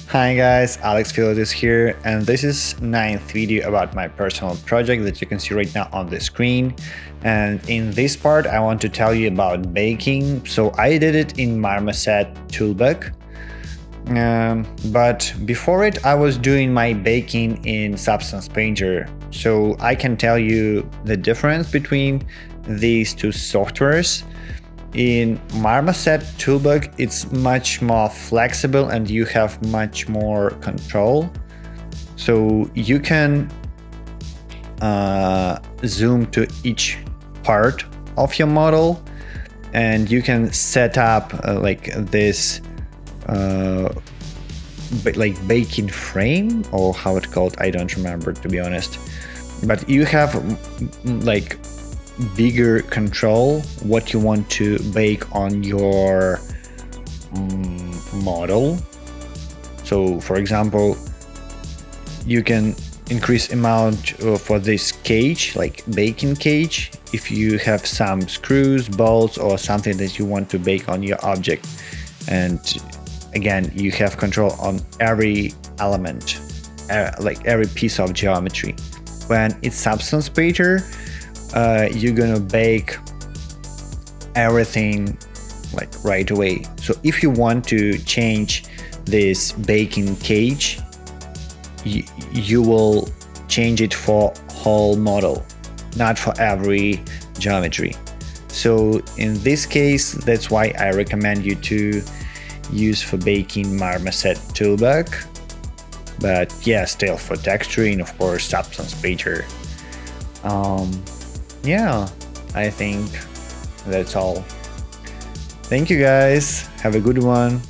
Hi guys, Alex Filvet is here, and this is ninth video about my personal project that you can see right now on the screen. And in this part, I want to tell you about baking. So I did it in Marmoset Toolbook. But before it, I was doing my baking in Substance Painter. So I can tell you the difference between these two softwares. In Marmoset Toolbook, it's much more flexible and you have much more control. So you can zoom to each part of your model, and you can set up like this like baking frame, or how it's called, I don't remember, to be honest. But you have like bigger control what you want to bake on your model. So for example, you can increase amount for this cage, like baking cage, if you have some screws, bolts, or something that you want to bake on your object. And again, you have control on every element, like every piece of geometry. When it's Substance Painter, you're gonna bake everything like right away. So if you want to change this baking cage, you will change it for whole model, not for every geometry. So in this case, that's why I recommend you to use for baking Marmoset Toolbook. But yeah, still for texturing, of course, Substance Painter. Yeah, I think that's all. Thank you guys. Have a good one.